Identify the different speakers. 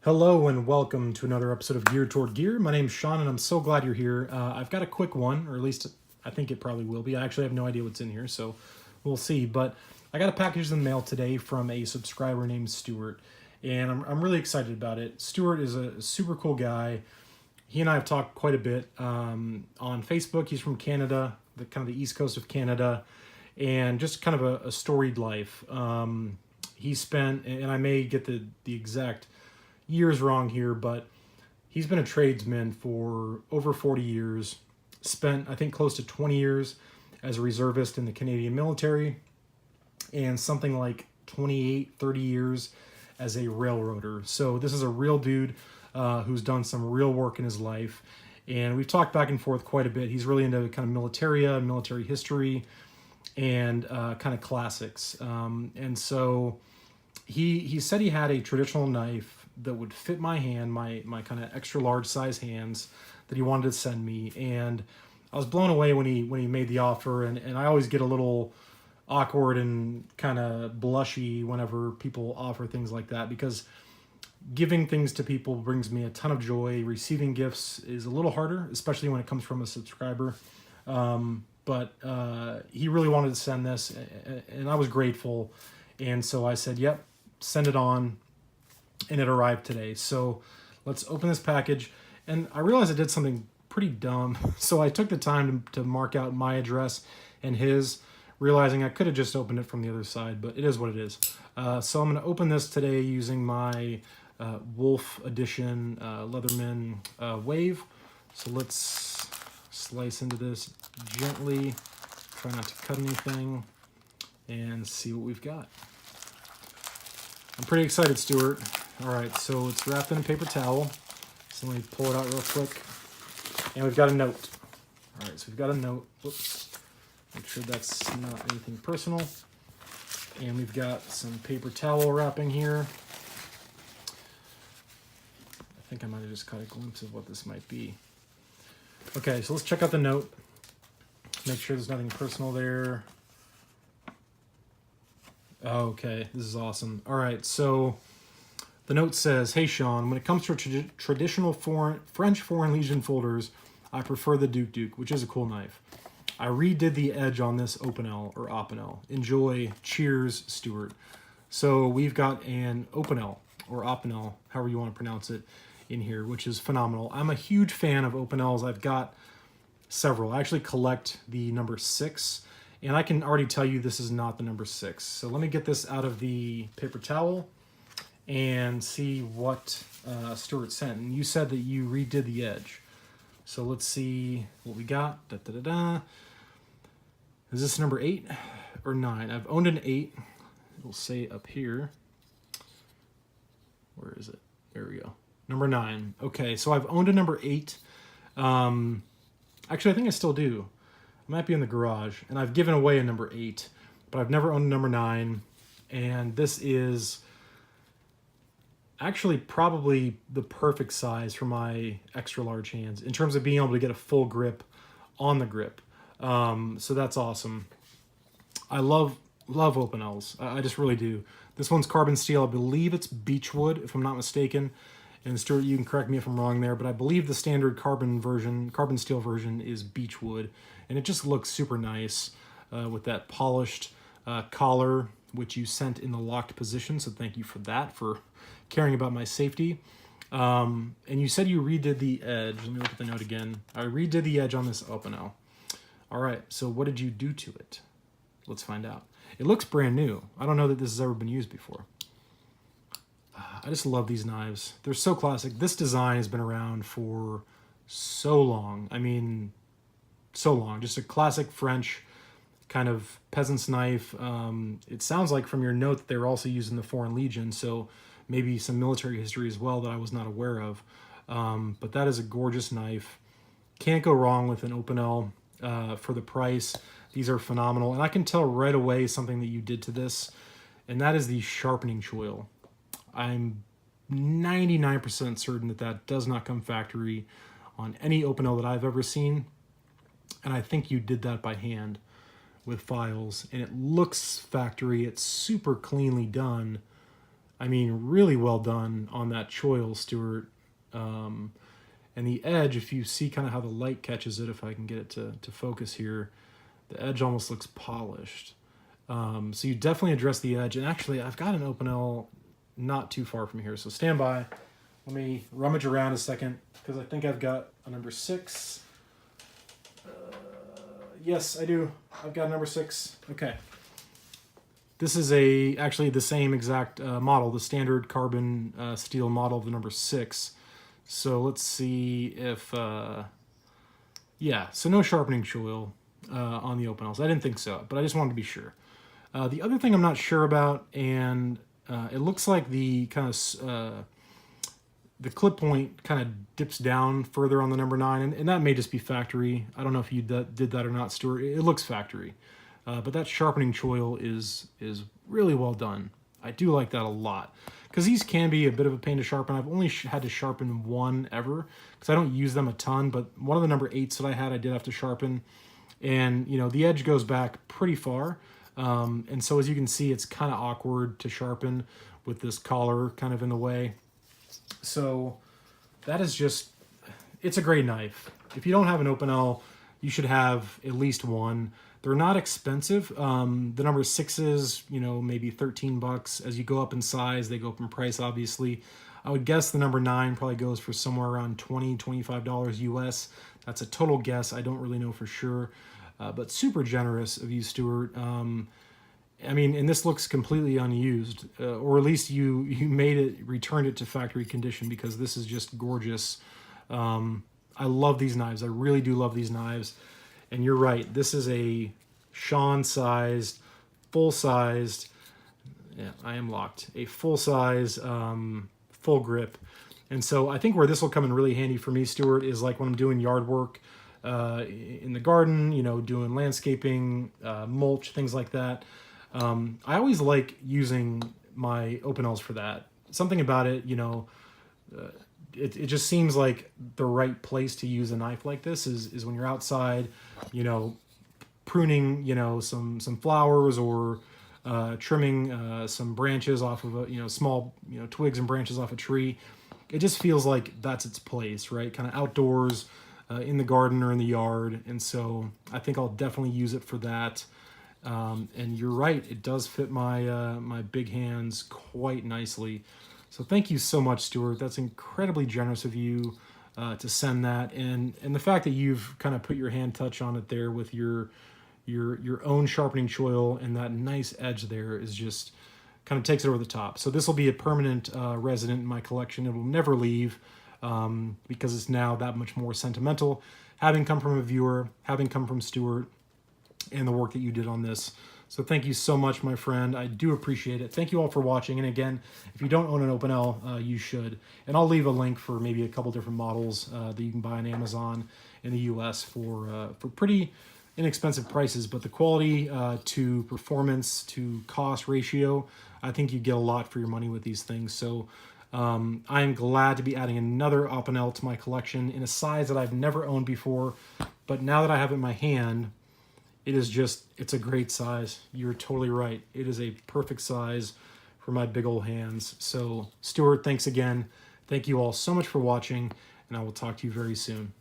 Speaker 1: Hello and welcome to another episode of Gear Toward Gear. My name's Sean and I'm so glad you're here. I've got a quick one, or at least I think it probably will be. I actually have no idea what's in here, so we'll see. But I got a package in the mail today from a subscriber named Stuart, and I'm really excited about it. Stuart is a super cool guy. He and I have talked quite a bit on Facebook. He's from Canada, the kind of the east coast of Canada, and just kind of a storied life. He spent, and I may get the exact years wrong here, but he's been a tradesman for over 40 years, spent I think close to 20 years as a reservist in the Canadian military, and something like 28, 30 years as a railroader. So this is a real dude who's done some real work in his life, and we've talked back and forth quite a bit. He's really into kind of militaria, military history, and kind of classics. And so he said he had a traditional knife that would fit my hand, my kind of extra large size hands, that he wanted to send me. And I was blown away when he made the offer, and I always get a little awkward and kind of blushy whenever people offer things like that, because giving things to people brings me a ton of joy. Receiving gifts is a little harder, especially when it comes from a subscriber. But he really wanted to send this, and I was grateful. And so I said, yep, send it on. And it arrived today. So let's open this package. And I realized I did something pretty dumb. So I took the time to mark out my address and his, realizing I could have just opened it from the other side, but it is what it is. So I'm going to open this today using my Wolf Edition Leatherman Wave. So let's slice into this gently, try not to cut anything, and see what we've got. I'm pretty excited, Stuart. All right, so it's wrapped in a paper towel. So let me pull it out real quick. And we've got a note. All right, so we've got a note. Whoops. Make sure that's not anything personal. And we've got some paper towel wrapping here. I think I might have just caught a glimpse of what this might be. Okay, so let's check out the note. Make sure there's nothing personal there. Okay, this is awesome. All right, so the note says, "Hey Sean, when it comes to traditional French Foreign Legion folders, I prefer the Duke, which is a cool knife. I redid the edge on this Opinel or Opinel. Enjoy. Cheers, Stuart." So we've got an Opinel or Opinel, however you want to pronounce it, in here, which is phenomenal. I'm a huge fan of Opinels. I've got several. I actually collect the number 6. And I can already tell you this is not the number 6. So let me get this out of the paper towel and see what Stuart sent. And you said that you redid the edge. So let's see what we got. Da, da, da, da. Is this number 8 or 9? I've owned an 8. It'll say up here. Where is it? There we go. Number 9. Okay, so I've owned a number 8. Actually, I think I still do. It might be in the garage. And I've given away a number 8, but I've never owned a number 9. And this is actually probably the perfect size for my extra large hands in terms of being able to get a full grip on the grip. So that's awesome. I love Opinels. I just really do. This one's carbon steel. I believe it's beechwood, if I'm not mistaken. And Stuart, you can correct me if I'm wrong there, but I believe the standard carbon steel version is beechwood. And it just looks super nice with that polished collar, which you sent in the locked position. So thank you for that, for caring about my safety. And you said you redid the edge. Let me look at the note again. I redid the edge on this Opinel. All right, so what did you do to it? Let's find out. It looks brand new. I don't know that this has ever been used before. I just love these knives. They're so classic. This design has been around for so long. I mean, so long. Just a classic French kind of peasant's knife. It sounds like from your note that they were also used in the Foreign Legion, so maybe some military history as well that I was not aware of. But that is a gorgeous knife. Can't go wrong with an Opinel for the price. These are phenomenal. And I can tell right away something that you did to this, and that is the sharpening choil. I'm 99% certain that that does not come factory on any Opinel that I've ever seen. And I think you did that by hand with files. And it looks factory. It's super cleanly done. I mean, really well done on that choil, Stuart. And the edge, if you see kind of how the light catches it, if I can get it to focus here, the edge almost looks polished. So you definitely address the edge. And actually, I've got an open L not too far from here. So stand by. Let me rummage around a second because I think I've got a number 6. Yes, I do. I've got a number 6. Okay. This is actually the same exact model, the standard carbon steel model of the number 6. So let's see if, yeah, so no sharpening choil on the open Ls. I didn't think so, but I just wanted to be sure. The other thing I'm not sure about, and it looks like the kind of the clip point kind of dips down further on the number 9, and that may just be factory. I don't know if you did that or not, Stuart. It looks factory. But that sharpening choil is really well done. I do like that a lot. Because these can be a bit of a pain to sharpen. I've only had to sharpen one ever, because I don't use them a ton, but one of the number 8s that I had, I did have to sharpen. And, you know, the edge goes back pretty far. And so as you can see, it's kind of awkward to sharpen with this collar kind of in the way. So that is just, it's a great knife. If you don't have an open L, you should have at least one. They're not expensive. The number 6s, you know, maybe $13. As you go up in size, they go up in price, obviously. I would guess the number 9 probably goes for somewhere around $20, $25 US. That's a total guess. I don't really know for sure. But super generous of you, Stuart. I mean, and this looks completely unused, or at least you returned it to factory condition, because this is just gorgeous. I love these knives. I really do love these knives. And you're right, this is a Sean-sized, full-sized, yeah, I am locked, a full-size, full grip. And so I think where this will come in really handy for me, Stuart, is like when I'm doing yard work in the garden, you know, doing landscaping, mulch, things like that. I always like using my open Ls for that. Something about it, you know, it just seems like the right place to use a knife like this is when you're outside, you know, pruning, you know, some flowers, or trimming some branches off of a, you know, small, you know, twigs and branches off a tree. It just feels like that's its place, right? Kind of outdoors, in the garden or in the yard. And so I think I'll definitely use it for that. And you're right, it does fit my my big hands quite nicely. So thank you so much, Stuart. That's incredibly generous of you to send that, and the fact that you've kind of put your hand touch on it there with your own sharpening choil, and that nice edge there is just kind of takes it over the top. So this will be a permanent resident in my collection. It will never leave, because it's now that much more sentimental, having come from a viewer, having come from Stuart, and the work that you did on this. So thank you so much, my friend. I do appreciate it. Thank you all for watching. And again, if you don't own an open L, you should. And I'll leave a link for maybe a couple different models that you can buy on Amazon in the US for pretty inexpensive prices. But the quality to performance to cost ratio, I think you get a lot for your money with these things. So I am glad to be adding another open L to my collection in a size that I've never owned before. But now that I have it in my hand, it's a great size. You're totally right. It is a perfect size for my big old hands. So, Stuart, thanks again. Thank you all so much for watching, and I will talk to you very soon.